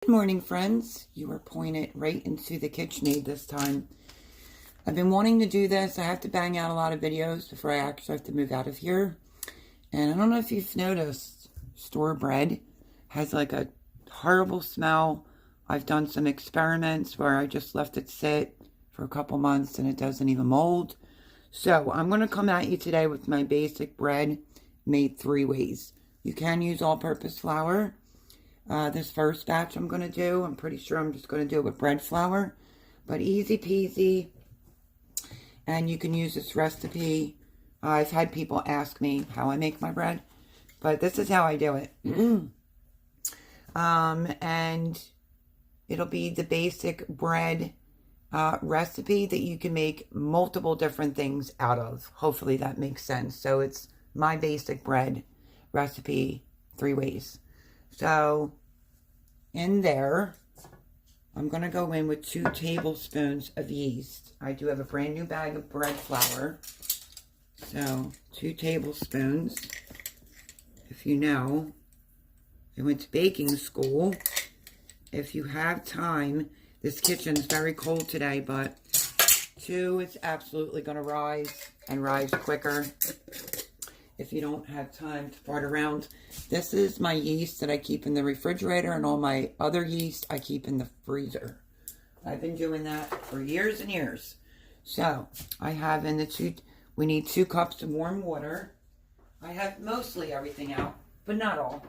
Good morning, friends. You are pointed right into the KitchenAid this time. I've been wanting to do this. I have to bang out a lot of videos before I actually have to move out of here. And I don't know if you've noticed, store bread has like a horrible smell. I've done some experiments where I just left it sit for a couple months and it doesn't even mold. So I'm going to come at you today with my basic bread made 3 ways. You can use all-purpose flour. This first batch I'm going to do, I'm pretty sure I'm just going to do it with bread flour, but easy peasy, and you can use this recipe. I've had people ask me how I make my bread, but this is how I do it. And it'll be the basic bread recipe that you can make multiple different things out of. Hopefully that makes sense. So it's my basic bread recipe 3 ways. So in there, I'm going to go in with 2 tablespoons of yeast. I do have a brand new bag of bread flour. So 2 tablespoons. If you know, I went to baking school. If you have time, this kitchen's very cold today, but 2 is absolutely going to rise and rise quicker. If you don't have time to fart around. This is my yeast that I keep in the refrigerator, and all my other yeast I keep in the freezer. I've been doing that for years and years. So I have in the we need 2 cups of warm water. I have mostly everything out, but not all.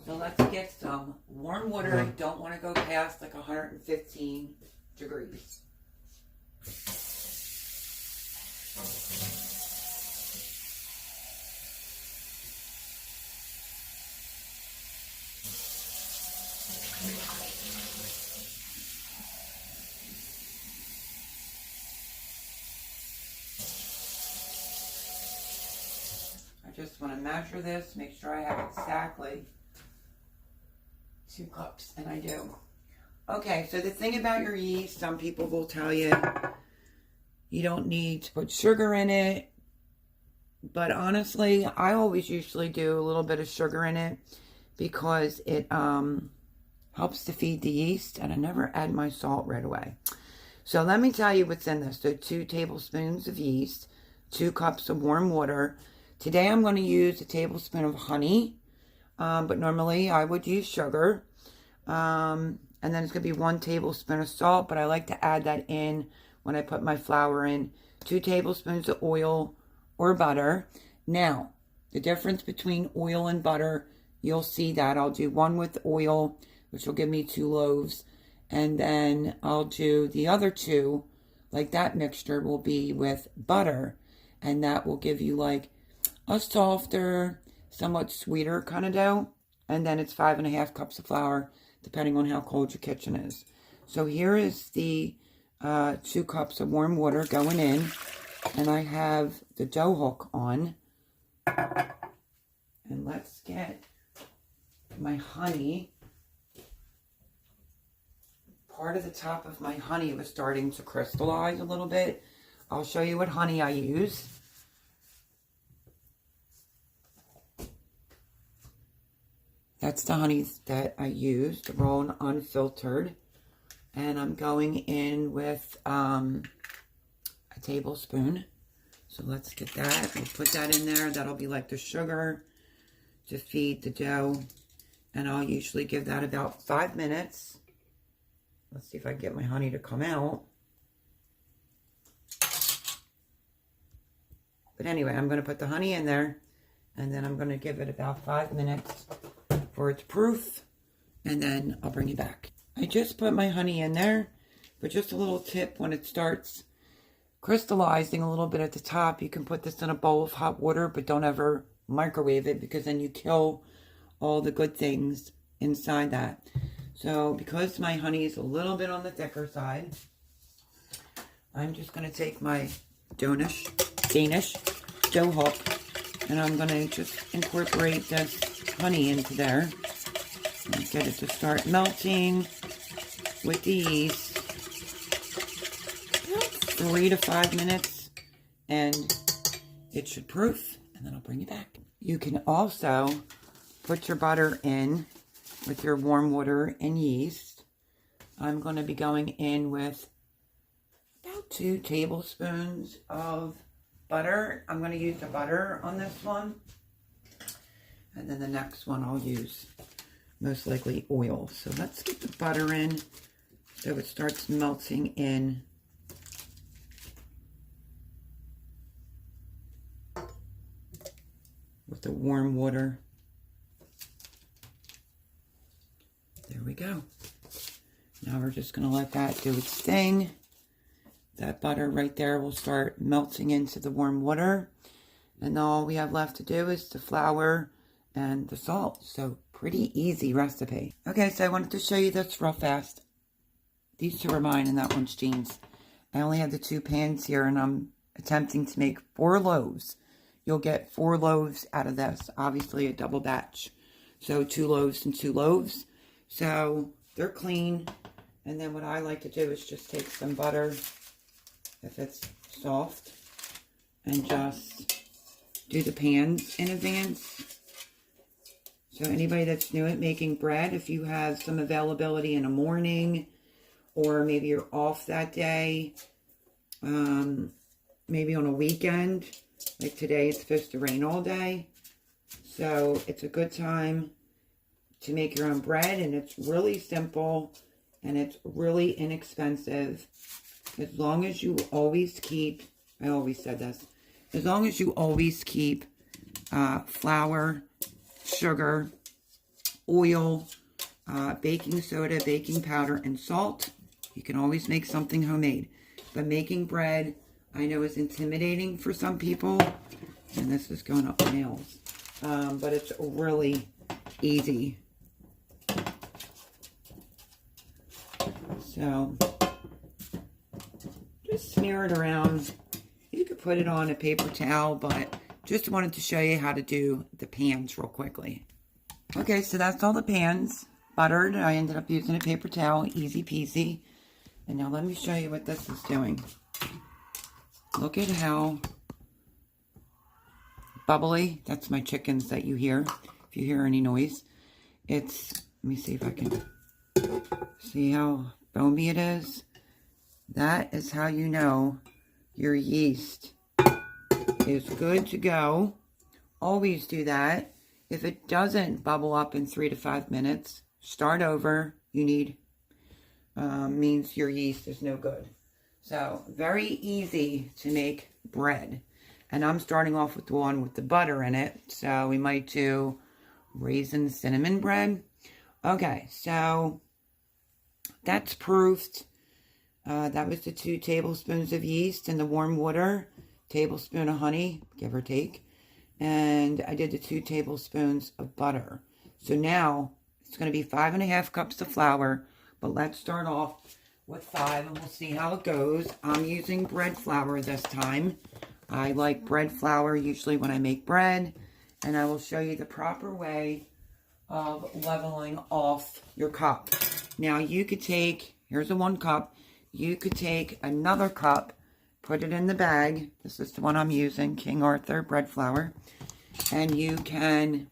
So let's get some warm water. I don't want to go past like 115 degrees. I just want to measure this, make sure I have exactly 2 cups, and I do. Okay, so the thing about your yeast, some people will tell you you don't need to put sugar in it, but honestly, I always usually do a little bit of sugar in it because it helps to feed the yeast, and I never add my salt right away. So let me tell you what's in this. So 2 tablespoons of yeast, 2 cups of warm water. Today I'm going to use a tablespoon of honey, but normally I would use sugar. And then it's going to be 1 tablespoon of salt, but I like to add that in when I put my flour in. 2 tablespoons of oil or butter. Now, the difference between oil and butter, you'll see that. I'll do 1 with oil, which will give me 2 loaves. And then I'll do the other 2, like that mixture will be with butter. And that will give you like a softer, somewhat sweeter kind of dough. And then it's 5½ cups of flour, depending on how cold your kitchen is. So here is the 2 cups of warm water going in. And I have the dough hook on. And let's get my honey. Part of the top of my honey was starting to crystallize a little bit. I'll show you what honey I use. That's the honey that I used, raw and unfiltered. And I'm going in with a tablespoon. So let's get that. We'll put that in there. That'll be like the sugar to feed the dough. And I'll usually give that about 5 minutes. Let's see if I can get my honey to come out. But anyway, I'm going to put the honey in there. And then I'm going to give it about 5 minutes for its proof, and then I'll bring you back. I just put my honey in there, but just a little tip, when it starts crystallizing a little bit at the top, you can put this in a bowl of hot water, but don't ever microwave it because then you kill all the good things inside that. So because my honey is a little bit on the thicker side, I'm just going to take my Danish dough hook, and I'm going to just incorporate this honey into there and get it to start melting with the yeast. 3 to 5 minutes, and it should proof, and then I'll bring you back. You can also put your butter in with your warm water and yeast. I'm going to be going in with about 2 tablespoons of butter. I'm going to use the butter on this one. And then the next one I'll use most likely oil. So let's get the butter in so it starts melting in. With the warm water. There we go. Now we're just going to let that do its thing. That butter right there will start melting into the warm water. And all we have left to do is the flour and the salt. So pretty easy recipe. Okay, so I wanted to show you this real fast. These 2 are mine and that one's Jean's. I only have the 2 pans here and I'm attempting to make 4 loaves. You'll get 4 loaves out of this. Obviously a double batch. So 2 loaves and 2 loaves. So they're clean. And then what I like to do is just take some butter, if it's soft, and just do the pans in advance. So anybody that's new at making bread, if you have some availability in the morning, or maybe you're off that day, maybe on a weekend, like today it's supposed to rain all day. So it's a good time to make your own bread, and it's really simple, and it's really inexpensive. As long as you always keep, I always said this, as long as you always keep flour, sugar, oil, baking soda, baking powder, and salt, you can always make something homemade. But making bread, I know, is intimidating for some people, and this is going up my nails, but it's really easy. So just smear it around. You could put it on a paper towel, but just wanted to show you how to do the pans real quickly. Okay, so that's all the pans buttered. I ended up using a paper towel, easy peasy. And now let me show you what this is doing. Look at how bubbly. That's my chickens that you hear. If you hear any noise, it's, let me see if I can see how foamy it is. That is how you know your yeast is good to go. Always do that. If it doesn't bubble up in 3 to 5 minutes, start over. You need, means your yeast is no good. So very easy to make bread. And I'm starting off with the one with the butter in it. So we might do raisin cinnamon bread. Okay, so that's proofed. That was the 2 tablespoons of yeast in the warm water, tablespoon of honey, give or take, and I did the 2 tablespoons of butter. So now it's going to be 5½ cups of flour, but let's start off with 5 and we'll see how it goes. I'm using bread flour this time. I like bread flour usually when I make bread, and I will show you the proper way of leveling off your cup. Now you could take, here's a 1 cup, you could take another cup, put it in the bag. This is the one I'm using, King Arthur bread flour. And you can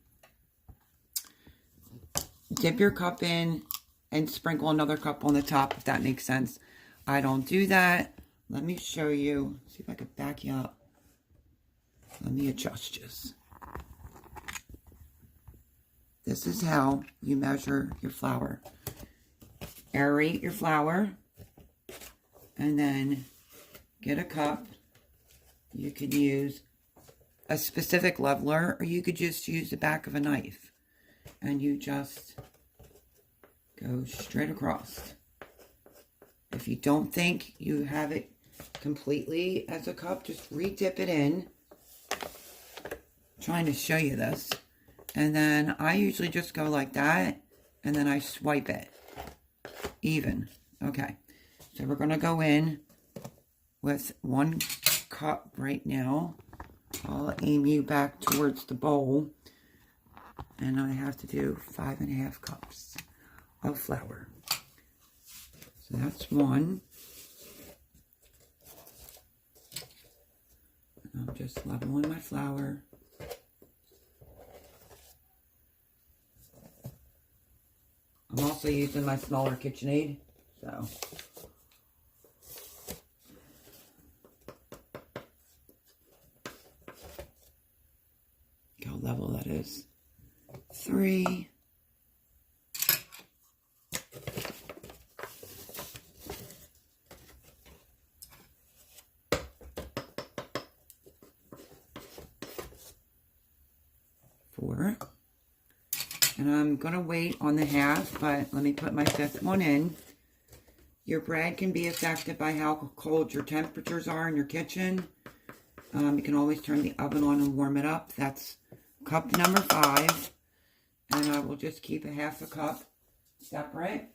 dip your cup in and sprinkle another cup on the top, if that makes sense. I don't do that. Let me show you. See if I can back you up. Let me adjust this. This is how you measure your flour. Aerate your flour. And then get a cup. You could use a specific leveler, or you could just use the back of a knife. And you just go straight across. If you don't think you have it completely as a cup, just re-dip it in. I'm trying to show you this. And then I usually just go like that, and then I swipe it. Even. Okay. So we're going to go in with 1 cup right now. I'll aim you back towards the bowl. And I have to do 5½ cups of flour. So that's 1. And I'm just leveling my flour. also using my smaller KitchenAid. So. Look how level that is. 3. 4. And I'm going to wait on the half, but let me put my 5th one in. Your bread can be affected by how cold your temperatures are in your kitchen. You can always turn the oven on and warm it up. That's cup number 5. And I will just keep a half a cup separate,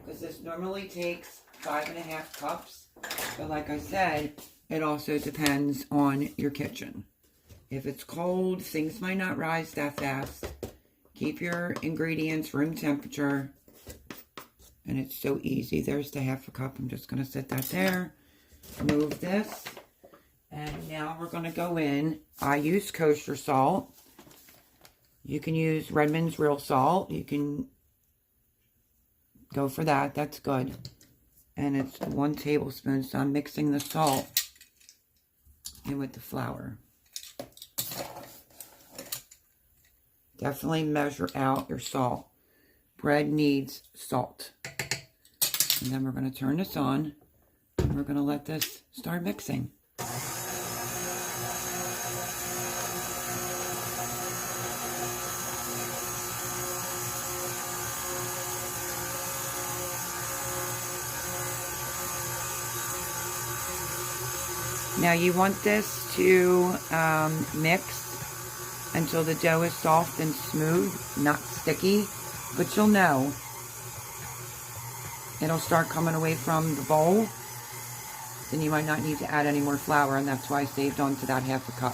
because this normally takes 5.5 cups. But like I said, it also depends on your kitchen. If it's cold, things might not rise that fast. Keep your ingredients room temperature. And it's so easy. There's the half a cup. I'm just going to set that there. Move this. And now we're going to go in. I use kosher salt. You can use Redmond's real salt. You can go for that. That's good. And it's 1 tablespoon. So I'm mixing the salt in with the flour. Definitely measure out your salt. Bread needs salt. And then we're going to turn this on. And we're going to let this start mixing. Now you want this to mix until the dough is soft and smooth, not sticky, but you'll know. It'll start coming away from the bowl. Then you might not need to add any more flour, and that's why I saved on to that half a cup.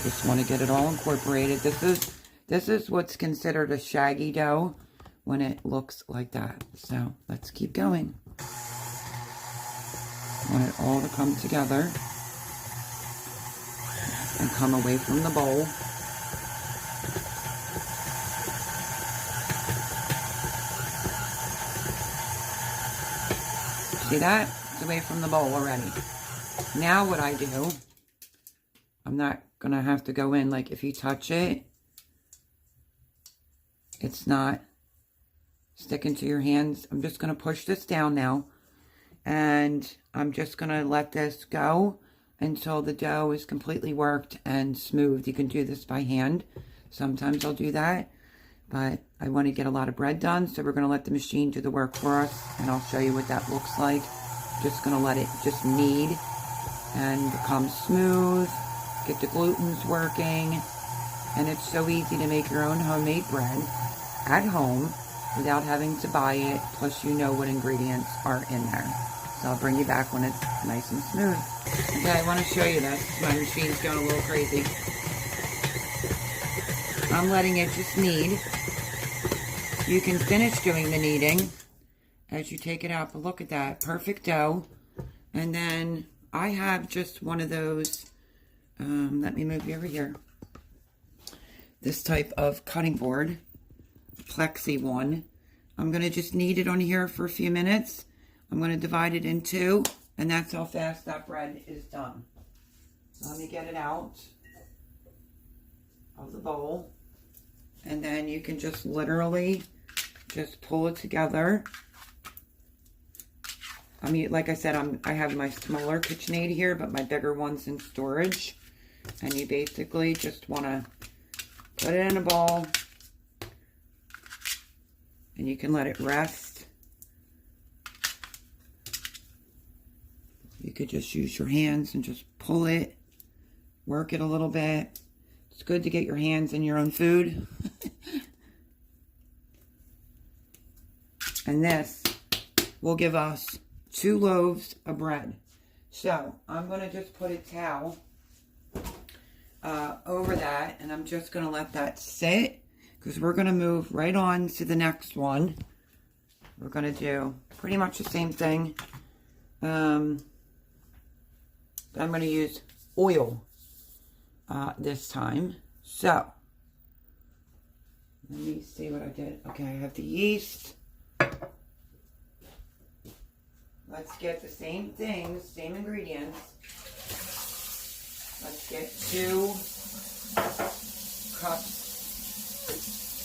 Just want to get it all incorporated. This is what's considered a shaggy dough when it looks like that. So let's keep going. Want it all to come together and come away from the bowl. See that? It's away from the bowl already. Now what I do, I'm not going to have to go in, like if you touch it, it's not sticking to your hands. I'm just going to push this down now. And I'm just going to let this go until the dough is completely worked and smooth. You can do this by hand. Sometimes I'll do that. But I want to get a lot of bread done. So we're going to let the machine do the work for us. And I'll show you what that looks like. Just going to let it just knead and become smooth. Get the glutens working. And it's so easy to make your own homemade bread at home without having to buy it. Plus you know what ingredients are in there. So I'll bring you back when it's nice and smooth. Okay, I want to show you this. My machine's going a little crazy. I'm letting it just knead. You can finish doing the kneading as you take it out. But look at that. Perfect dough. And then I have just one of those. Let me move you over here. This type of cutting board. Plexi one. I'm going to just knead it on here for a few minutes. I'm going to divide it in 2, and that's how fast that bread is done. So let me get it out of the bowl, and then you can just literally just pull it together. I mean, like I said, I have my smaller KitchenAid here, but my bigger one's in storage, and you basically just want to put it in a bowl, and you can let it rest. You could just use your hands and just pull it, work it a little bit. It's good to get your hands in your own food. And this will give us 2 loaves of bread. So I'm going to just put a towel over that, and I'm just going to let that sit, because we're going to move right on to the next one. We're going to do pretty much the same thing. But I'm going to use oil this time. So, Let me see what I did. Okay, I have the yeast. Let's get the same things, same ingredients. Let's get 2 cups.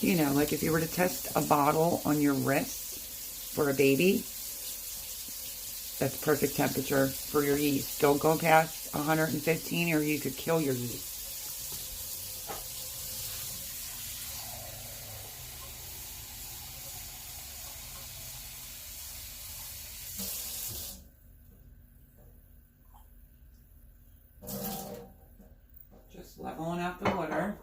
You know, like if you were to test a bottle on your wrist for a baby, that's perfect temperature for your yeast. Don't go past 115 or you could kill your yeast. Just leveling out the water.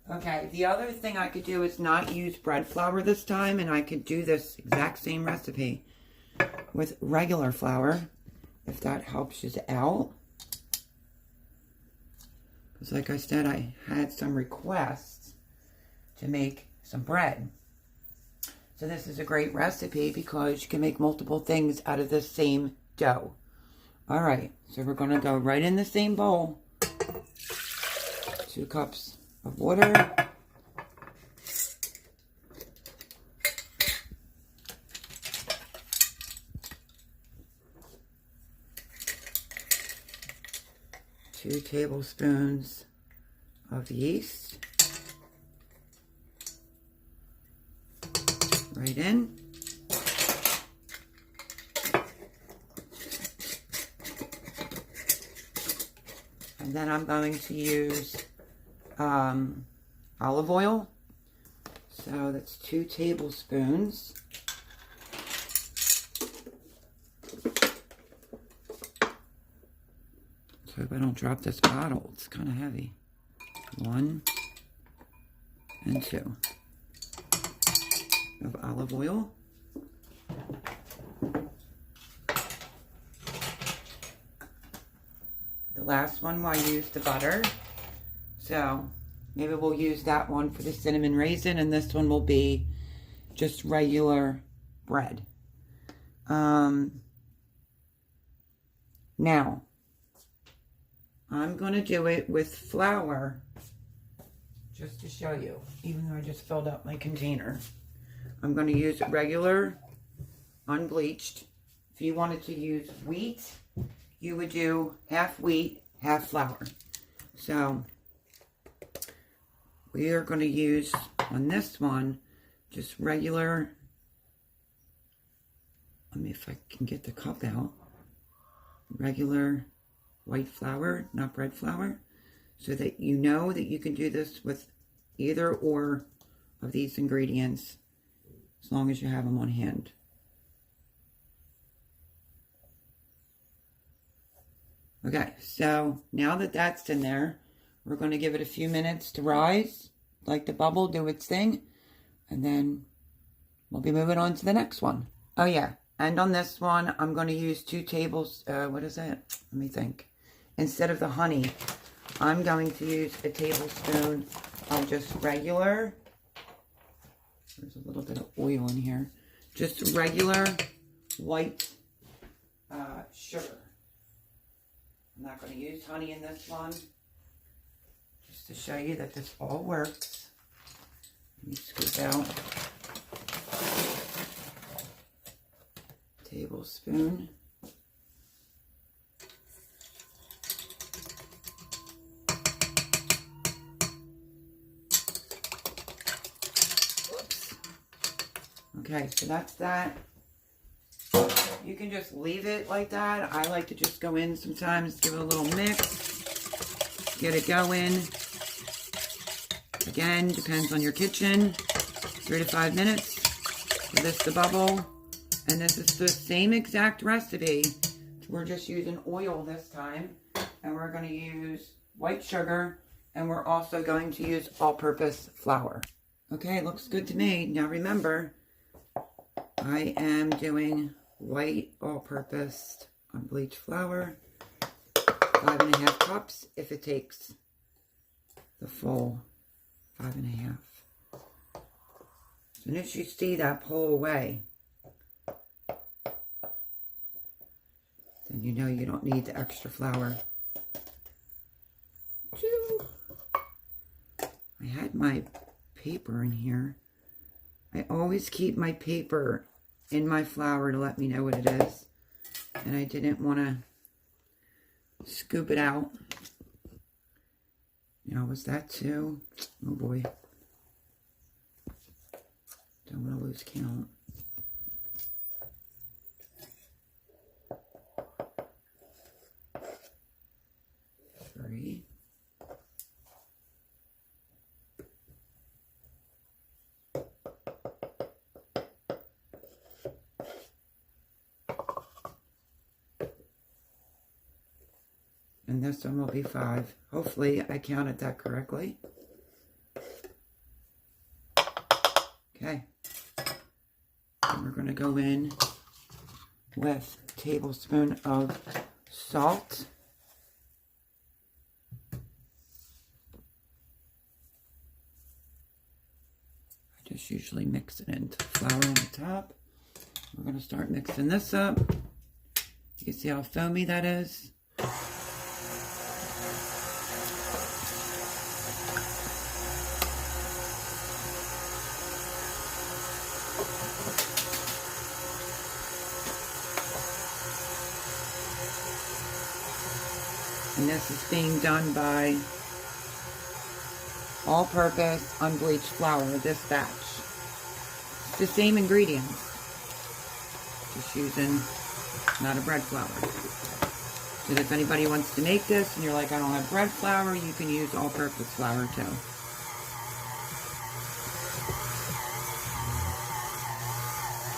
Okay, the other thing I could do is not use bread flour this time, and I could do this exact same recipe with regular flour, if that helps you out. Because like I said, I had some requests to make some bread. So this is a great recipe because you can make multiple things out of the same dough. All right, so we're going to go right in the same bowl. 2 cups of water. 2 tablespoons of yeast. Right in. And then I'm going to use olive oil. So that's 2 tablespoons. So if I don't drop this bottle, it's kind of heavy. 1 and 2 of olive oil. The last one I used the butter. So maybe we'll use that one for the cinnamon raisin, and this one will be just regular bread. Now, I'm going to do it with flour just to show you, even though I just filled up my container. I'm going to use regular, unbleached. If you wanted to use wheat, you would do half wheat, half flour. So we are going to use on this one just regular, let me, if I can get the cup out, regular white flour, not bread flour, so that you know that you can do this with either or of these ingredients as long as you have them on hand. Okay, so now that that's in there, we're going to give it a few minutes to rise, like the bubble, do its thing, and then we'll be moving on to the next one. Oh yeah, and on this one, I'm going to use 2 what is it? Let me think. Instead of the honey, I'm going to use a tablespoon of just regular, there's a little bit of oil in here, just regular white sugar. I'm not going to use honey in this one, just to show you that this all works. Let me scoop out a tablespoon. Whoops. Okay, so that's that. You can just leave it like that. I like to just go in sometimes, give it a little mix, get it going. Again, depends on your kitchen. 3 to 5 minutes for this to bubble. And this is the same exact recipe. We're just using oil this time. And we're going to use white sugar. And we're also going to use all-purpose flour. Okay, looks good to me. Now remember, I am doing white all-purpose unbleached flour, 5.5 cups if it takes the full 5.5. As soon as you see that pull away, then you know you don't need the extra flour. to. I had my paper in here. I always keep my paper in my flour to let me know what it is. And I didn't want to scoop it out. Now, was that too? Oh boy. Don't want to lose count. Three. And this one will be 5. Hopefully I counted that correctly. Okay. And we're going to go in with a tablespoon of salt. I just usually mix it into the flour on the top. We're going to start mixing this up. You can see how foamy that is. And this is being done by all-purpose unbleached flour, this batch. It's the same ingredients, just using not a bread flour. So if anybody wants to make this and you're like, I don't have bread flour, you can use all-purpose flour too.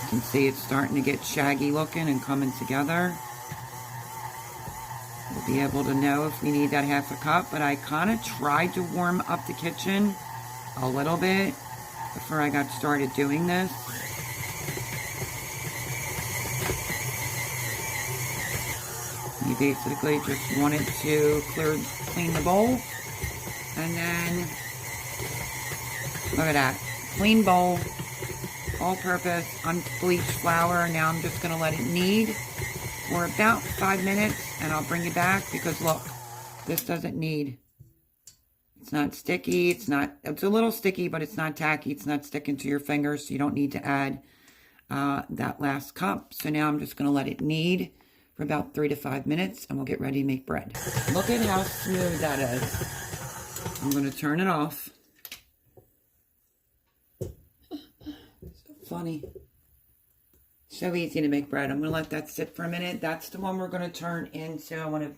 You can see it's starting to get shaggy looking and coming together. We'll be able to know if we need that 1/2 cup, but I kind of tried to warm up the kitchen a little bit before I got started doing this. You basically just want it to clean the bowl, and then look at that, clean bowl, all-purpose unbleached flour. Now I'm just going to let it knead for about 5 minutes, and I'll bring it back because look, this doesn't knead. It's not sticky. It's a little sticky, but it's not tacky. It's not sticking to your fingers, so you don't need to add that last cup. So now I'm just going to let it knead for about 3 to 5 minutes, and we'll get ready to make bread. Look at how smooth that is. I'm going to turn it off. So funny. So easy to make bread. I'm going to let that sit for a minute. That's the one we're going to turn into. I want to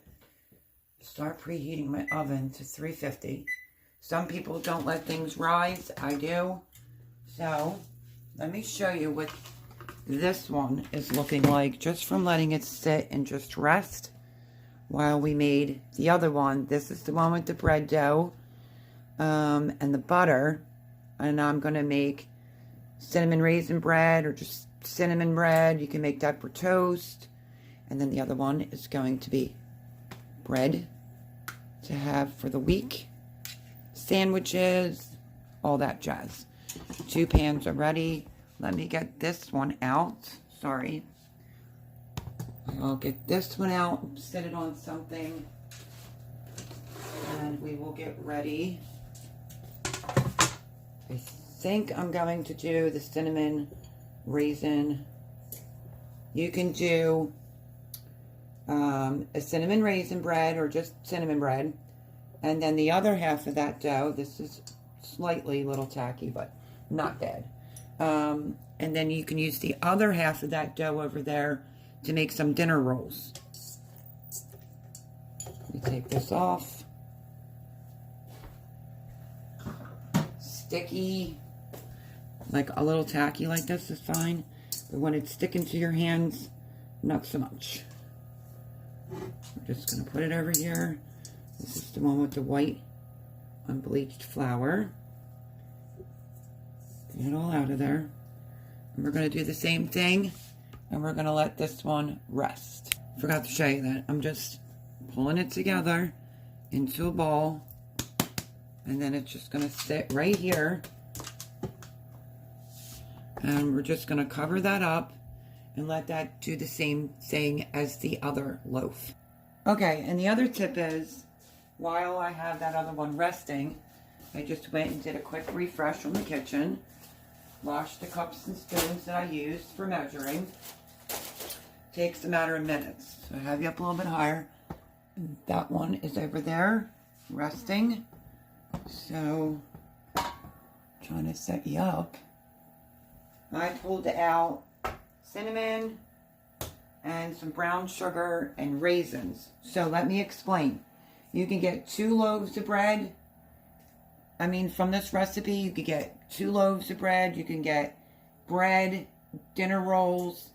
start preheating my oven to 350. Some people don't let things rise. I do. So let me show you what this one is looking like just from letting it sit and just rest while we made the other one. This is the one with the bread dough and the butter. And I'm going to make cinnamon raisin bread or just cinnamon bread. You can make that for toast. And then the other one is going to be bread to have for the week, sandwiches, all that jazz. 2 pans are ready. Let me get this one out. Sorry. I'll get this one out, set it on something, and we will get ready. I think I'm going to do the cinnamon raisin. You can do a cinnamon raisin bread or just cinnamon bread. And then the other half of that dough, this is slightly a little tacky, but not bad. And then you can use the other half of that dough over there to make some dinner rolls. Let me take this off. Sticky. Like a little tacky like this is fine. But when it's sticking to your hands, not so much. I'm just going to put it over here. This is the one with the white unbleached flour. Get it all out of there. And we're going to do the same thing. And we're going to let this one rest. Forgot to show you that. I'm just pulling it together into a ball. And then it's just going to sit right here. And we're just going to cover that up and let that do the same thing as the other loaf. Okay, and the other tip is while I have that other one resting, I just went and did a quick refresh on the kitchen. Washed the cups and spoons that I used for measuring. Takes a matter of minutes. So I have you up a little bit higher. That one is over there, resting. So, trying to set you up. I pulled out cinnamon and some brown sugar and raisins. So let me explain. You can get 2 loaves of bread. I mean, from this recipe, you could get 2 loaves of bread. You can get bread, dinner rolls,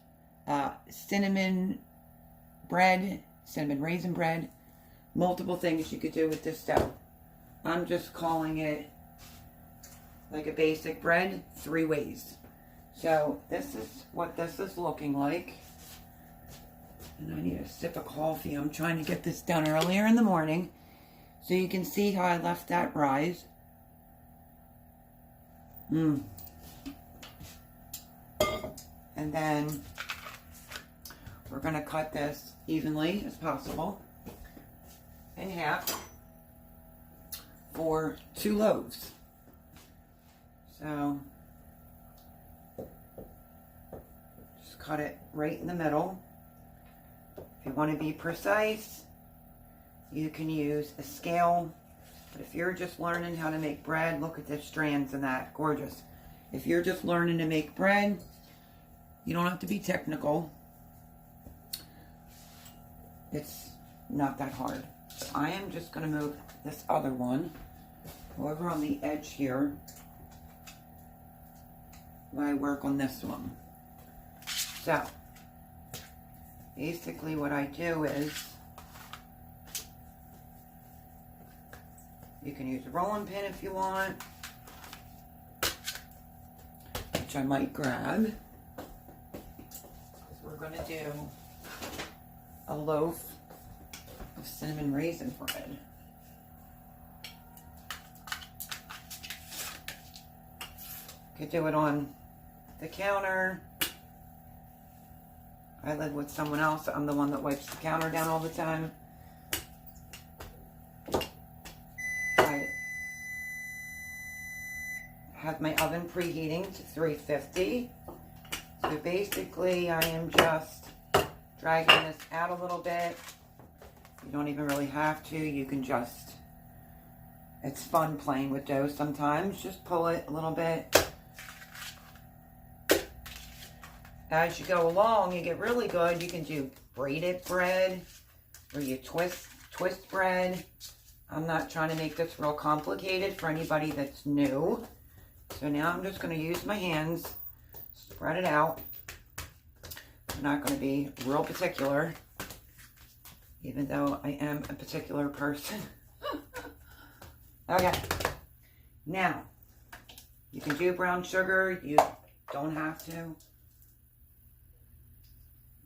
cinnamon bread, cinnamon raisin bread. Multiple things you could do with this dough. I'm just calling it like a basic bread, 3 ways. So this is what this is looking like. And I need a sip of coffee. I'm trying to get this done earlier in the morning. So you can see how I left that rise. And then we're going to cut this evenly as possible in half for 2 loaves. So just cut it right in the middle. If you want to be precise, you can use a scale. But if you're just learning how to make bread, look at the strands in that. Gorgeous. If you're just learning to make bread, you don't have to be technical. It's not that hard. So I am just going to move this other one over on the edge here while I work on this one. So, basically what I do is, you can use a rolling pin if you want, which I might grab. We're going to do a loaf of cinnamon raisin bread. Could do it on the counter. I live with someone else. I'm the one that wipes the counter down all the time. I have my oven preheating to 350. So basically I am just dragging this out a little bit. You don't even really have to. You can just, it's fun playing with dough sometimes. Just pull it a little bit. As you go along, you get really good. You can do braided bread, or you twist bread. I'm not trying to make this real complicated for anybody that's new. So now I'm just going to use my hands, spread it out. I'm not going to be real particular, even though I am a particular person. Okay. Now, you can do brown sugar. You don't have to.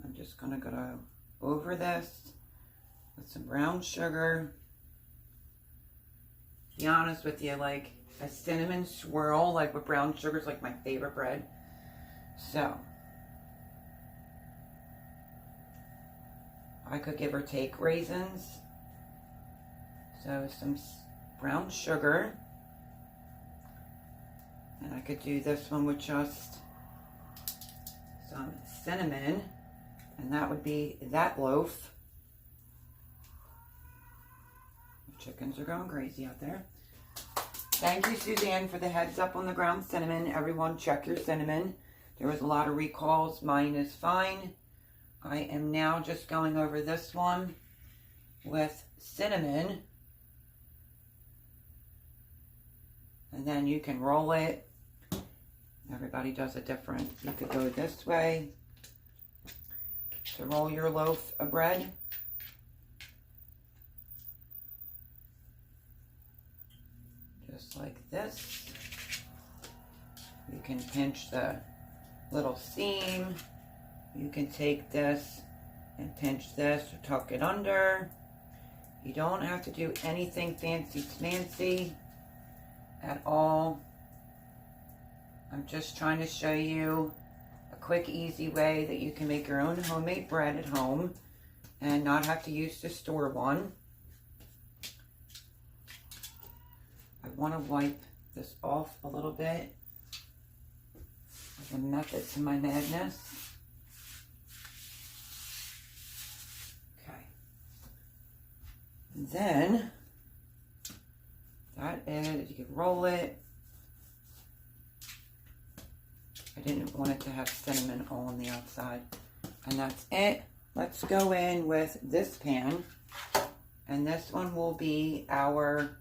I'm just going to go over this with some brown sugar. Be honest with you, like a cinnamon swirl, like with brown sugar is like my favorite bread. So, I could give or take raisins. So, some brown sugar. And I could do this one with just some cinnamon. And that would be that loaf. The chickens are going crazy out there. Thank you, Suzanne, for the heads up on the ground cinnamon. Everyone, check your cinnamon. There was a lot of recalls. Mine is fine. I am now just going over this one with cinnamon. And then you can roll it. Everybody does it different. You could go this way to roll your loaf of bread. Just like this. You can pinch the little seam. You can take this and pinch this or tuck it under. You don't have to do anything fancy at all. I'm just trying to show you a quick, easy way that you can make your own homemade bread at home and not have to use the store one. I want to wipe this off a little bit. There's a method to my madness. Okay. And then, that is, you can roll it. I didn't want it to have cinnamon all on the outside. And that's it. Let's go in with this pan. And this one will be our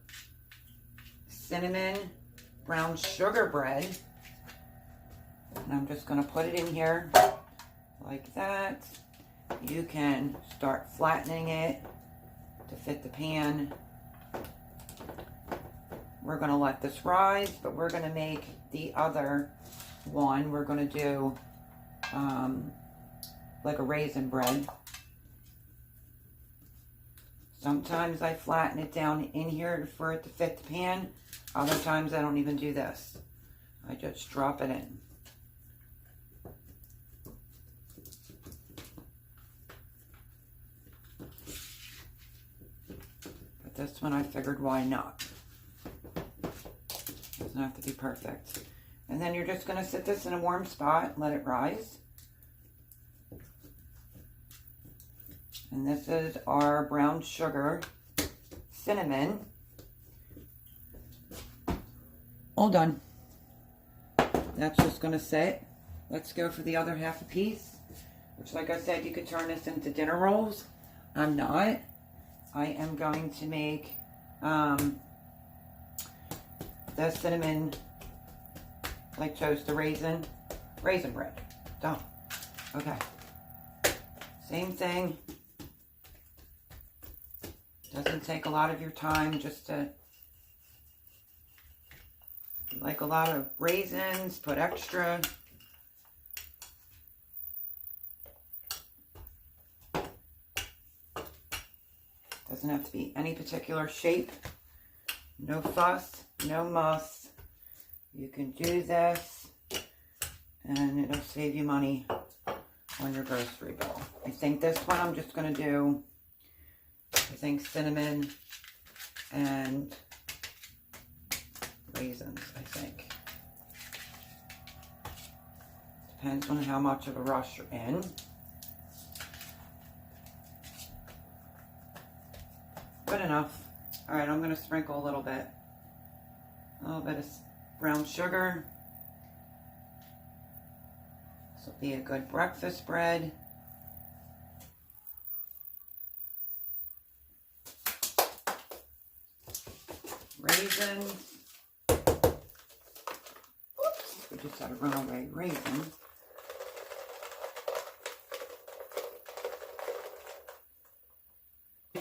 cinnamon brown sugar bread. And I'm just going to put it in here like that. You can start flattening it to fit the pan. We're going to let this rise, but we're going to make the other one. We're going to do like a raisin bread. Sometimes I flatten it down in here for it to fit the pan. Other times I don't even do this. I just drop it in. But this one I figured, why not? Doesn't have to be perfect. And then you're just going to sit this in a warm spot, let it rise. And this is our brown sugar, cinnamon. All done. That's just going to sit. Let's go for the other half a piece, which, like I said, you could turn this into dinner rolls. I'm not. I am going to make the cinnamon, like toast the raisin bread. Done. Okay. Same thing. Doesn't take a lot of your time, just to, like a lot of raisins, put extra. Doesn't have to be any particular shape. No fuss, no muss. You can do this and it'll save you money on your grocery bill. I think this one I'm just going to do, I think cinnamon and raisins, I think. Depends on how much of a rush you're in. Good enough. All right, I'm going to sprinkle a little bit of brown sugar. This will be a good breakfast bread. Raisins. Oops, we just had a runaway raisin.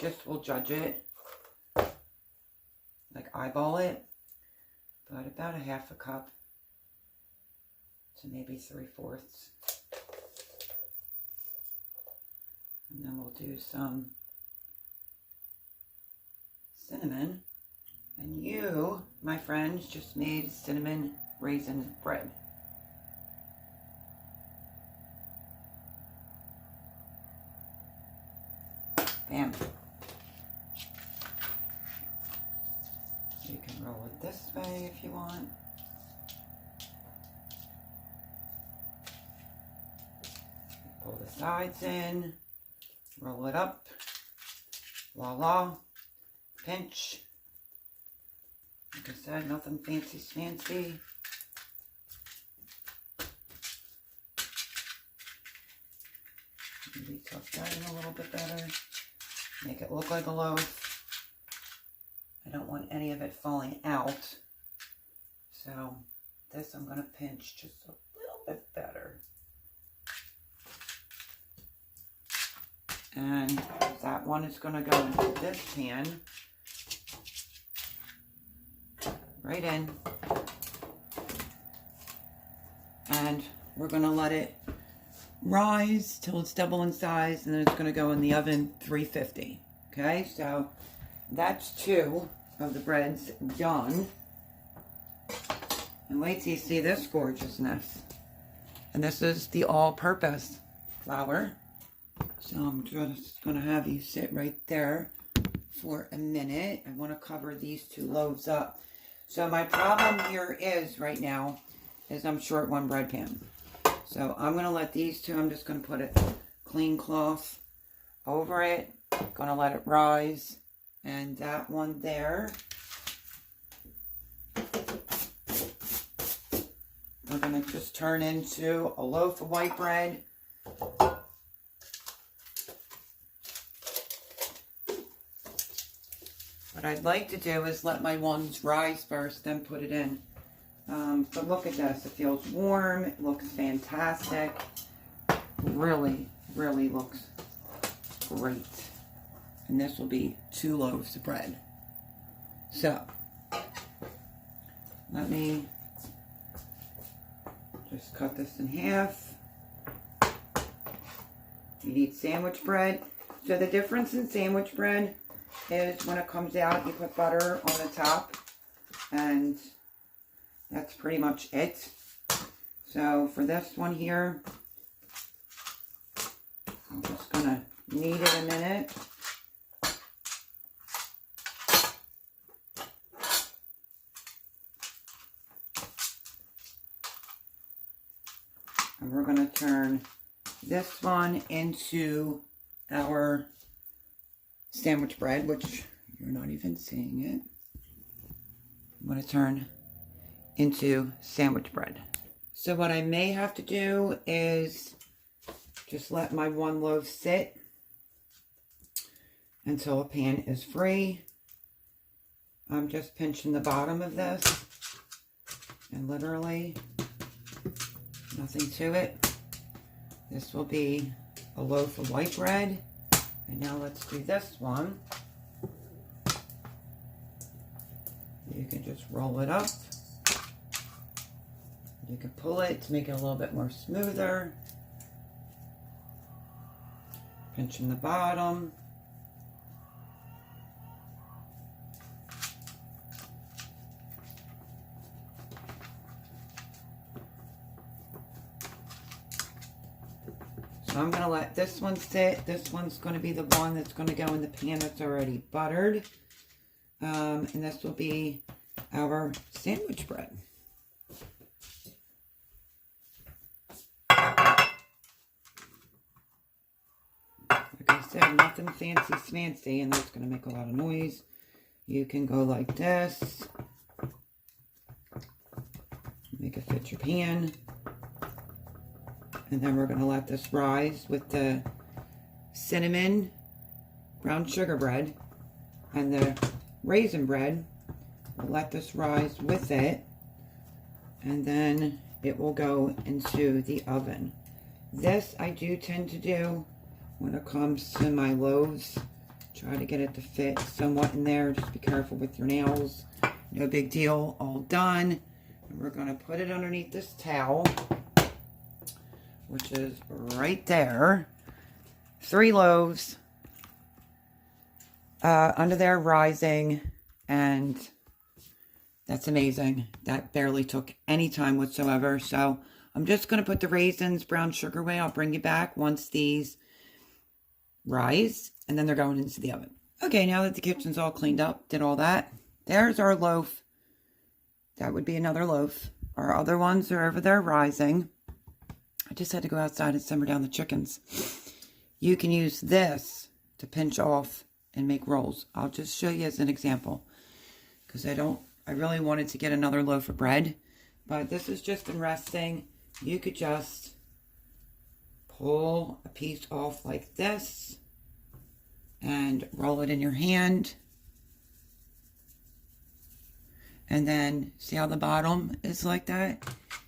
Just will judge it, like eyeball it, but about a half a cup to maybe 3/4. And then we'll do some cinnamon. And you, my friends, just made cinnamon raisin bread. Bam. You can roll it this way if you want. Pull the sides in, roll it up, voila, pinch. Like I said, nothing fancy schmancy. Maybe tuck that in a little bit better. Make it look like a loaf. I don't want any of it falling out. So this I'm going to pinch just a little bit better. And that one is going to go into this pan. Right in. And we're going to let it rise till it's double in size, and then it's going to go in the oven 350. Okay, so that's 2 of the breads done. And wait till you see this gorgeousness. And this is the all-purpose flour. So I'm just going to have you sit right there for a minute. I want to cover these 2 loaves up. So my problem here is right now is I'm short one bread pan. So I'm going to let these two, I'm just going to put a clean cloth over it. Going to let it rise. And that one there, we're going to just turn into a loaf of white bread. What I'd like to do is let my ones rise first, then put it in. But look at this. It feels warm. It looks fantastic. Really, really looks great. And this will be 2 loaves of bread. So, let me just cut this in half. You need sandwich bread. So the difference in sandwich bread is when it comes out, you put butter on the top, and that's pretty much it. So for this one here, I'm just gonna knead it a minute. And we're gonna turn this one into our sandwich bread, which you're not even seeing it. I'm going to turn into sandwich bread. So what I may have to do is just let my 1 loaf sit until a pan is free. I'm just pinching the bottom of this, and literally nothing to it. This will be a loaf of white bread. And now let's do this one. You can just roll it up. You can pull it to make it a little bit more smoother. Pinching the bottom. So I'm going to let this one sit. This one's going to be the one that's going to go in the pan that's already buttered. And this will be our sandwich bread. Like I said, nothing fancy smancy, and that's going to make a lot of noise. You can go like this. Make it fit your pan. And then we're going to let this rise with the cinnamon brown sugar bread and the raisin bread. We'll let this rise with it. And then it will go into the oven. This I do tend to do when it comes to my loaves. Try to get it to fit somewhat in there. Just be careful with your nails. No big deal. All done. And we're going to put it underneath this towel, which is right there. 3 loaves under there rising, and that's amazing. That barely took any time whatsoever. So I'm just going to put the raisins, brown sugar away. I'll bring you back once these rise, and then they're going into the oven. Okay, now that the kitchen's all cleaned up, did all that, there's our loaf. That would be another loaf. Our other ones are over there rising. I just had to go outside and simmer down the chickens. You can use this to pinch off and make rolls. I'll just show you as an example, because I really wanted to get another loaf of bread, but this has just been resting. You could just pull a piece off like this and roll it in your hand. And then see how the bottom is like that?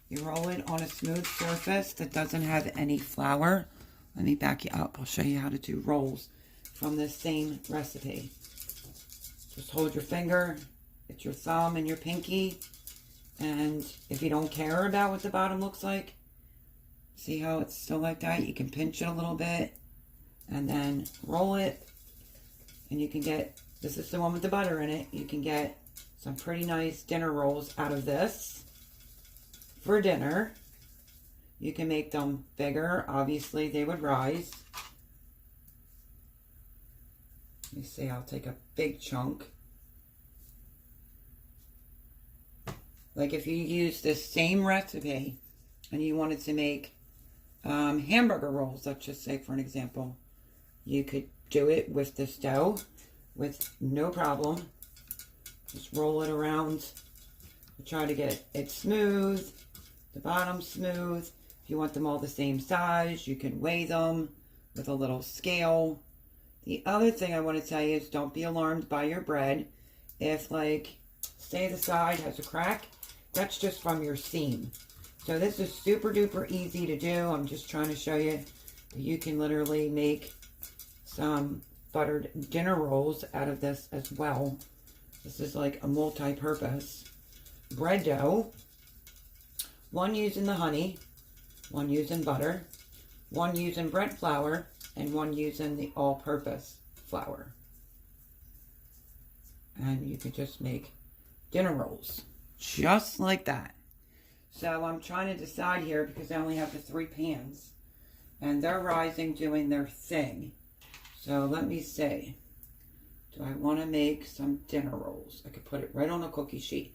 You roll it on a smooth surface that doesn't have any flour. Let me back you up. I'll show you how to do rolls from this same recipe. Just hold your finger, it's your thumb and your pinky, and if you don't care about what the bottom looks like, see how it's still like that? You can pinch it a little bit and then roll it, and you can get, this is the one with the butter in it, you can get some pretty nice dinner rolls out of this for dinner. You can make them bigger. Obviously, they would rise. Let me see, I'll take a big chunk. Like if you use this same recipe and you wanted to make hamburger rolls, let's just say for an example, you could do it with this dough with no problem. Just roll it around. Try to get it smooth, the bottom smooth. If you want them all the same size, you can weigh them with a little scale. The other thing I want to tell you is don't be alarmed by your bread. If, like, say the side has a crack, that's just from your seam. So this is super duper easy to do. I'm just trying to show you that you can literally make some buttered dinner rolls out of this as well. This is like a multi-purpose bread dough. One using the honey, one using butter, one using bread flour, and one using the all-purpose flour. And you could just make dinner rolls just like that. So I'm trying to decide here because I only have the 3 pans and they're rising doing their thing. So let me see. Do I want to make some dinner rolls? I could put it right on a cookie sheet.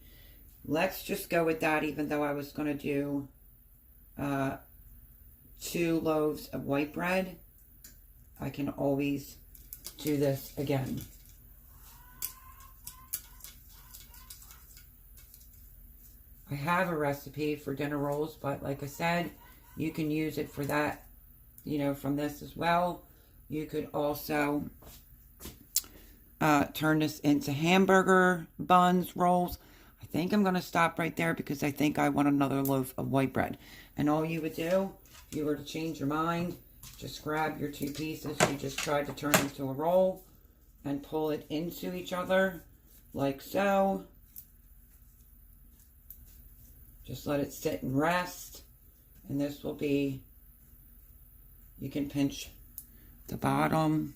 Let's just go with that, even though I was going to do 2 loaves of white bread. I can always do this again. I have a recipe for dinner rolls, but like I said, you can use it for that, you know, from this as well. You could also turn this into hamburger buns, rolls. I think I'm going to stop right there because I think I want another loaf of white bread. And all you would do, if you were to change your mind, just grab your 2 pieces you just tried to turn into a roll and pull it into each other like so. Just let it sit and rest. And this will be, you can pinch the bottom,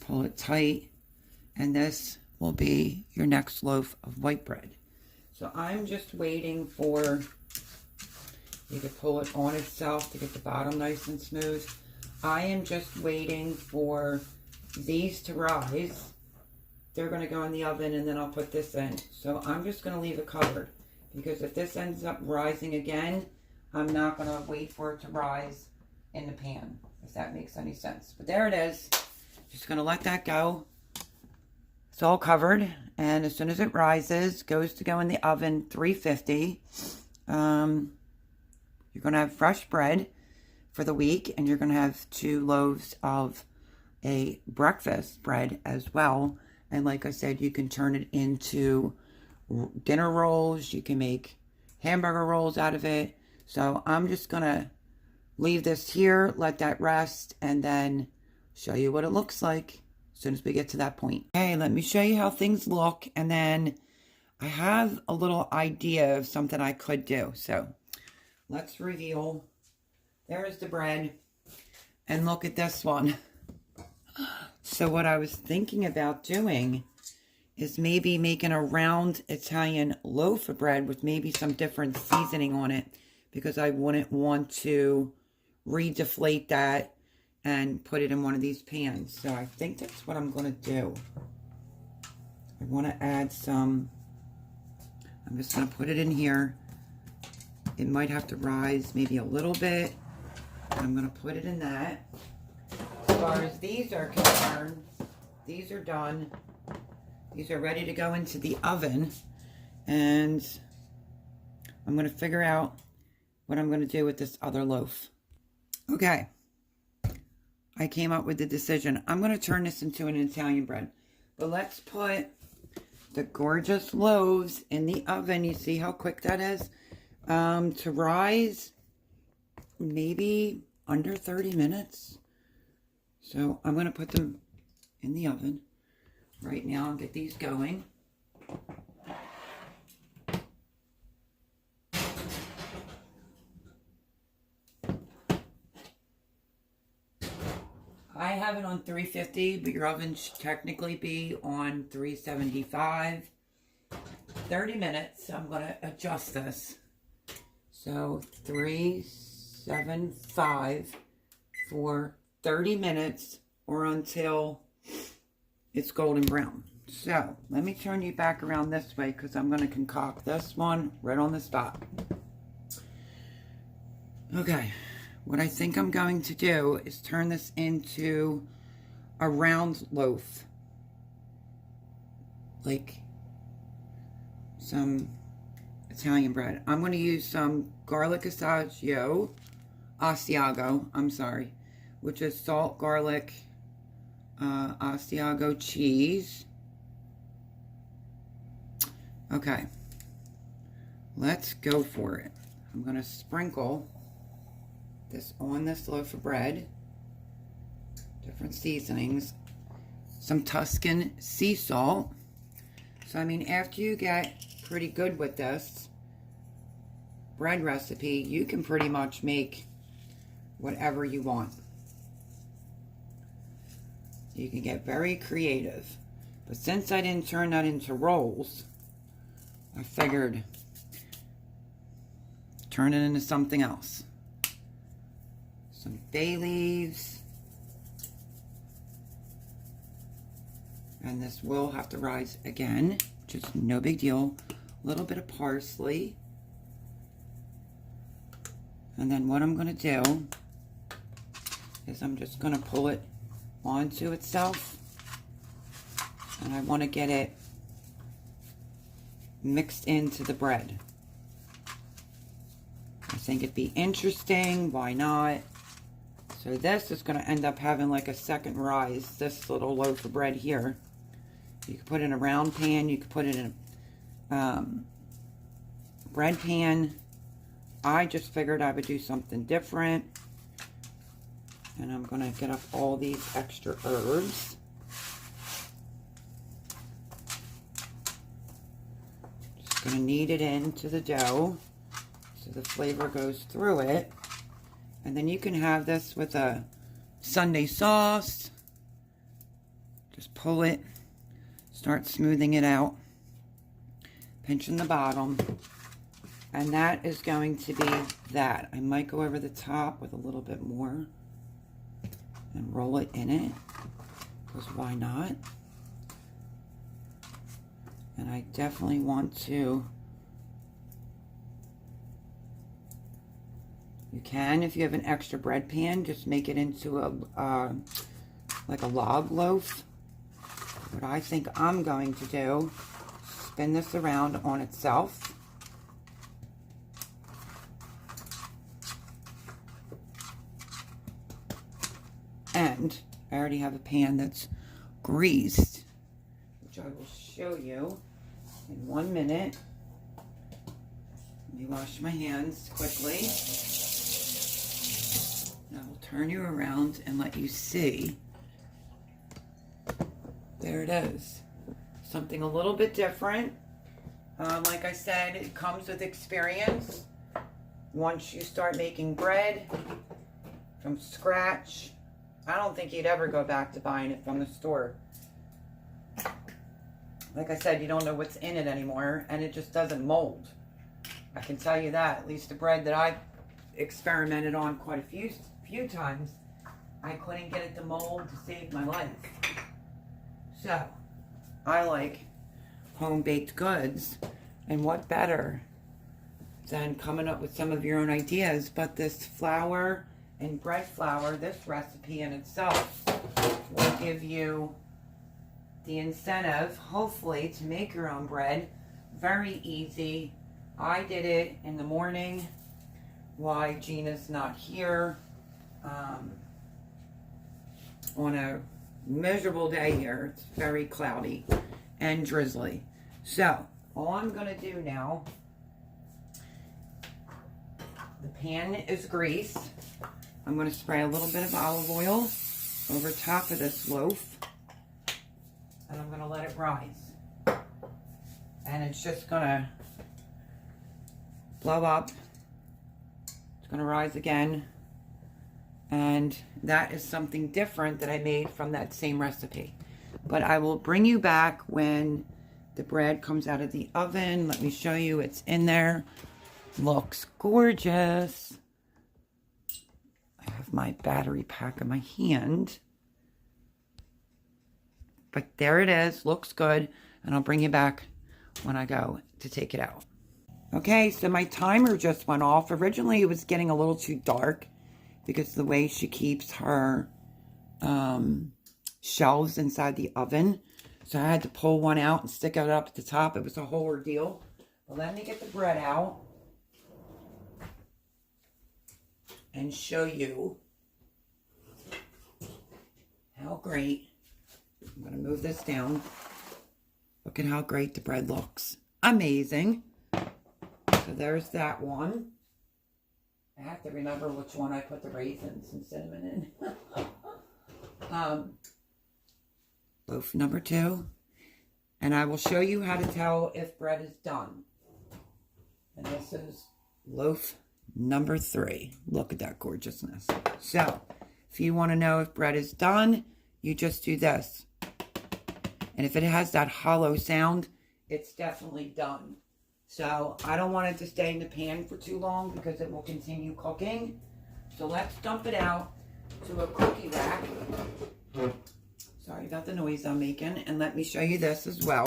pull it tight, and this will be your next loaf of white bread. So I'm just waiting for, you can pull it on itself to get the bottom nice and smooth. I am just waiting for these to rise. They're going to go in the oven and then I'll put this in. So I'm just going to leave it covered because if this ends up rising again, I'm not going to wait for it to rise in the pan, if that makes any sense. But there it is. Just going to let that go. It's all covered, and as soon as it rises, goes to go in the oven 350. You're going to have fresh bread for the week, and you're going to have 2 loaves of a breakfast bread as well. And like I said, you can turn it into dinner rolls. You can make hamburger rolls out of it. So I'm just going to leave this here, let that rest, and then show you what it looks like as soon as we get to that point. Okay, let me show you how things look, and then I have a little idea of something I could do. So let's reveal. There's the bread, and look at this one. So what I was thinking about doing is maybe making a round Italian loaf of bread with maybe some different seasoning on it, because I wouldn't want to re-deflate that and put it in one of these pans. So I think that's what I'm going to do. I want to add some, I'm just going to put it in here. It might have to rise maybe a little bit. I'm going to put it in that. As far as these are concerned, these are done. These are ready to go into the oven. And I'm going to figure out what I'm going to do with this other loaf. Okay. I came up with the decision. I'm going to turn this into an Italian bread. But let's put the gorgeous loaves in the oven. You see how quick that is? To rise maybe under 30 minutes. So I'm going to put them in the oven right now and get these going. I have it on 350, but your oven should technically be on 375. 30 minutes. I'm going to adjust this. So 375 for 30 minutes or until it's golden brown. So, let me turn you back around this way because I'm going to concoct this one right on the spot. Okay, what I think I'm going to do is turn this into a round loaf. Like some Italian bread. I'm going to use some garlic Asiago, which is salt, garlic, Asiago cheese. Okay, let's go for it. I'm going to sprinkle this on this loaf of bread. Different seasonings. Some Tuscan sea salt. So, I mean, after you get pretty good with this bread recipe, you can pretty much make whatever you want. You can get very creative. But since I didn't turn that into rolls, I figured turn it into something else. Some bay leaves. And this will have to rise again, which is no big deal. A little bit of parsley. And then what I'm going to do is I'm just going to pull it onto itself. And I want to get it mixed into the bread. I think it'd be interesting. Why not? So this is going to end up having like a second rise, this little loaf of bread here. You could put it in a round pan. You could put it in a bread pan. I just figured I would do something different. And I'm going to get up all these extra herbs. Just going to knead it into the dough so the flavor goes through it. And then you can have this with a Sunday sauce. Just pull it. Start smoothing it out, pinching the bottom, and that is going to be that. I might go over the top with a little bit more and roll it in it, because why not? And I definitely want to, you can, if you have an extra bread pan, just make it into a, like a log loaf. What I think I'm going to do, spin this around on itself. And I already have a pan that's greased, which I will show you in 1 minute. Let me wash my hands quickly. And I will turn you around and let you see. There it is. Something a little bit different. Like I said, it comes with experience. Once you start making bread from scratch, I don't think you'd ever go back to buying it from the store. Like I said, you don't know what's in it anymore, and it just doesn't mold. I can tell you that. At least the bread that I've experimented on quite a few times, I couldn't get it to mold to save my life. So, I like home-baked goods, and what better than coming up with some of your own ideas, but this flour and bread flour, this recipe in itself will give you the incentive, hopefully, to make your own bread. Very easy. I did it in the morning while Gina's not here, on a miserable day here. It's very cloudy and drizzly. So, all I'm going to do now, the pan is greased. I'm going to spray a little bit of olive oil over top of this loaf, and I'm going to let it rise. And it's just going to blow up. It's going to rise again. And that is something different that I made from that same recipe. But I will bring you back when the bread comes out of the oven. Let me show you. It's in there. Looks gorgeous. I have my battery pack in my hand. But there it is. Looks good. And I'll bring you back when I go to take it out. Okay, so my timer just went off. Originally, it was getting a little too dark because of the way she keeps her shelves inside the oven. So I had to pull one out and stick it up at the top. It was a whole ordeal. But let me get the bread out and show you how great. I'm going to move this down. Look at how great the bread looks. Amazing. So there's that one. I have to remember which one I put the raisins and cinnamon in. Loaf number 2. And I will show you how to tell if bread is done. And this is loaf number 3. Look at that gorgeousness. So, if you want to know if bread is done, you just do this. And if it has that hollow sound, it's definitely done. So, I don't want it to stay in the pan for too long because it will continue cooking. So, let's dump it out to a cookie rack. Sorry about the noise I'm making. And let me show you this as well.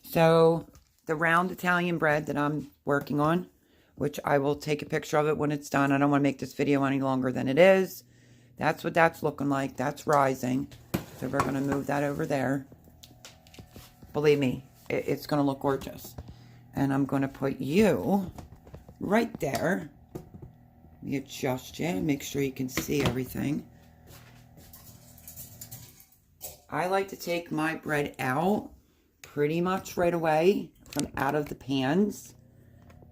So, the round Italian bread that I'm working on, which I will take a picture of it when it's done. I don't want to make this video any longer than it is. That's what that's looking like. That's rising. So we're going to move that over there. Believe me, it's going to look gorgeous. And I'm going to put you right there. Let me adjust you and make sure you can see everything. I like to take my bread out pretty much right away from out of the pans.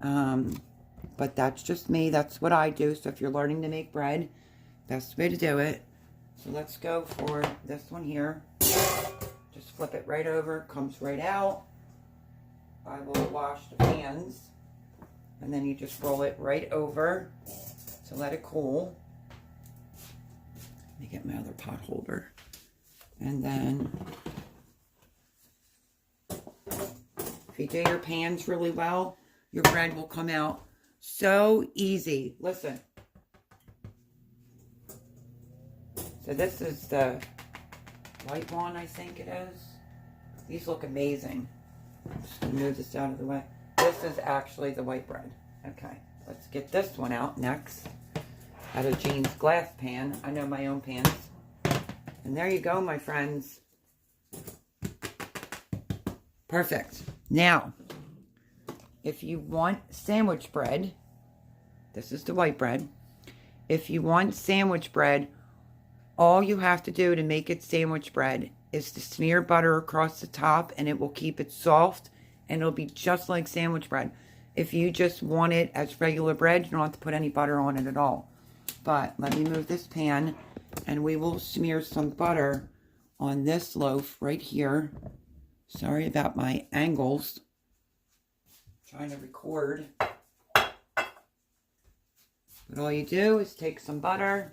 But that's just me. That's what I do. So if you're learning to make bread, best way to do it. So let's go for this one here. Just flip it right over. Comes right out. I will wash the pans. And then you just roll it right over to let it cool. Let me get my other pot holder. And then if you do your pans really well, your bread will come out so easy. Listen. So this is the white one, I think it is. These look amazing. I'm just going to move this out of the way. This is actually the white bread. Okay, let's get this one out next. Out of Jean's glass pan. I know my own pans. And there you go, my friends. Perfect. Now, if you want sandwich bread, this is the white bread. If you want sandwich bread, all you have to do to make it sandwich bread is to smear butter across the top, and it will keep it soft, and it'll be just like sandwich bread. If you just want it as regular bread, you don't have to put any butter on it at all. But let me move this pan, and we will smear some butter on this loaf right here. Sorry about my angles. I'm trying to record. But all you do is take some butter.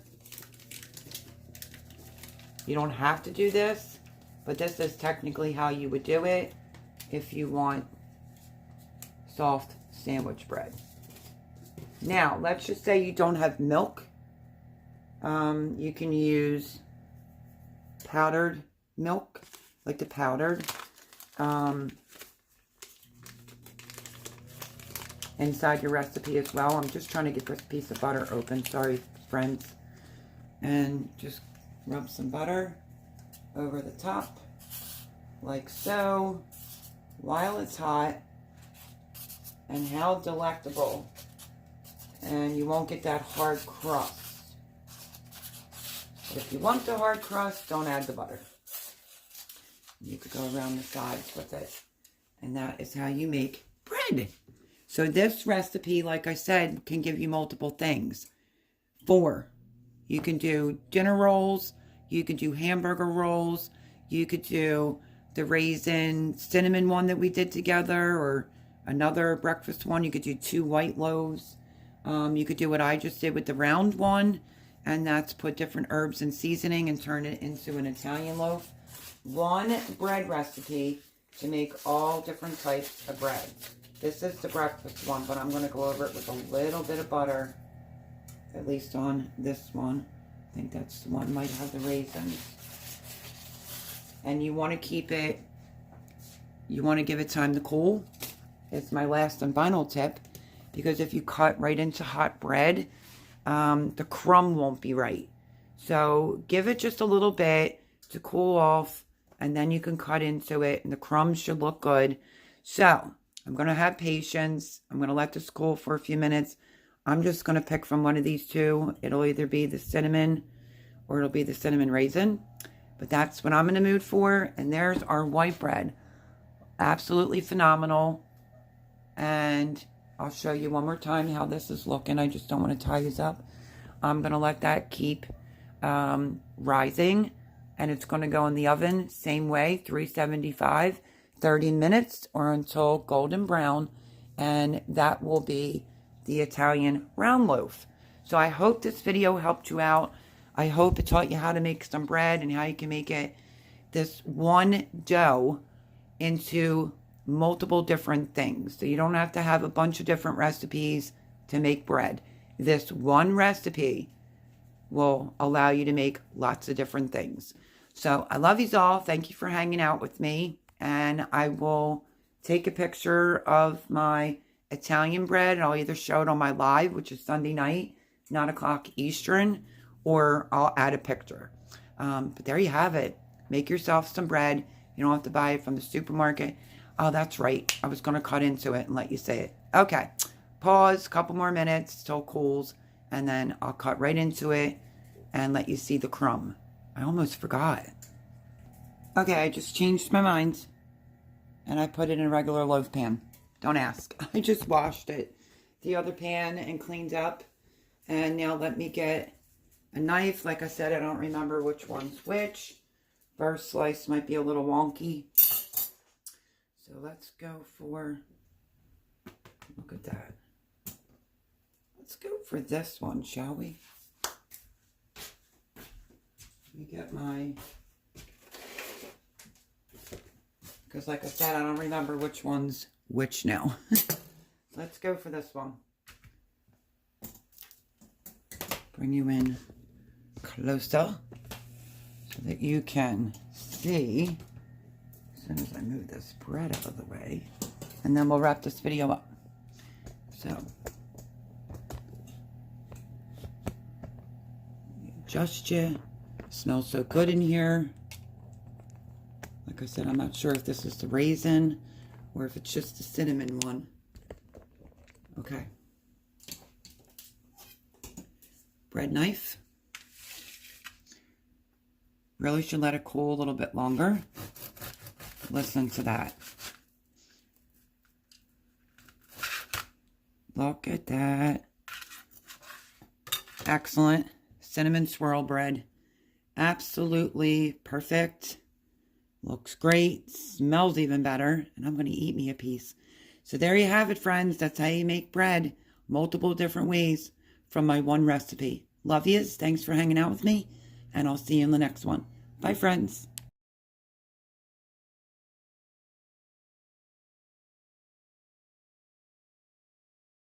You don't have to do this, but this is technically how you would do it if you want soft sandwich bread. Now, let's just say you don't have milk. You can use powdered milk, like the powdered. Inside your recipe as well. I'm just trying to get this piece of butter open. Sorry, friends. And just rub some butter over the top, like so, while it's hot. And how delectable. And you won't get that hard crust. But if you want the hard crust, don't add the butter. You could go around the sides with it. And that is how you make bread. So this recipe, like I said, can give you multiple things. 4. You can do dinner rolls. You could do hamburger rolls. You could do the raisin cinnamon one that we did together, or another breakfast one. You could do 2 white loaves. You could do what I just did with the round one, and that's put different herbs and seasoning and turn it into an Italian loaf. 1 bread recipe to make all different types of bread. This is the breakfast one, but I'm going to go over it with a little bit of butter, at least on this one. I think that's the one might have the raisins. and you want to keep it, you want to give it time to cool. It's my last and final tip, because if you cut right into hot bread, the crumb won't be right. So give it just a little bit to cool off, and then you can cut into it, and the crumbs should look good. So I'm going to have patience. I'm going to let this cool for a few minutes. I'm just going to pick from one of these two. It'll either be the cinnamon or it'll be the cinnamon raisin. But that's what I'm in the mood for. And there's our white bread. Absolutely phenomenal. And I'll show you one more time how this is looking. I just don't want to tie this up. I'm going to let that keep rising. And it's going to go in the oven, same way, 375, 30 minutes or until golden brown. And that will be the Italian round loaf. So I hope this video helped you out. I hope it taught you how to make some bread and how you can make it this one dough into multiple different things. So you don't have to have a bunch of different recipes to make bread. This one recipe will allow you to make lots of different things. So I love you all. Thank you for hanging out with me. And I will take a picture of my Italian bread, and I'll either show it on my live, which is Sunday night, 9 o'clock Eastern, or I'll add a picture. But there you have it. Make yourself some bread. You don't have to buy it from the supermarket. Oh, that's right. I was going to cut into it and let you say it. Okay. Pause, a couple more minutes till it cools, and then I'll cut right into it and let you see the crumb. I almost forgot. Okay, I just changed my mind, and I put it in a regular loaf pan. Don't ask. I just washed it, the other pan, and cleaned up. And now let me get a knife. Like I said, I don't remember which one's which. First slice might be a little wonky. So let's go for, look at that. Let's go for this one, shall we? Let me get my, because like I said, I don't remember which one's which now. Let's go for this one. Bring you in closer so that you can see as soon as I move this bread out of the way. And then we'll wrap this video up. So, adjust you. Smells so good in here. Like I said, I'm not sure if this is the raisin or if it's just the cinnamon one. Okay. Bread knife. Really should let it cool a little bit longer. Listen to that. Look at that. Excellent. Cinnamon swirl bread. Absolutely perfect. Looks great. Smells even better. And I'm going to eat me a piece. So there you have it, friends. That's how you make bread. Multiple different ways from my one recipe. Love yous. Thanks for hanging out with me. And I'll see you in the next one. Bye, friends.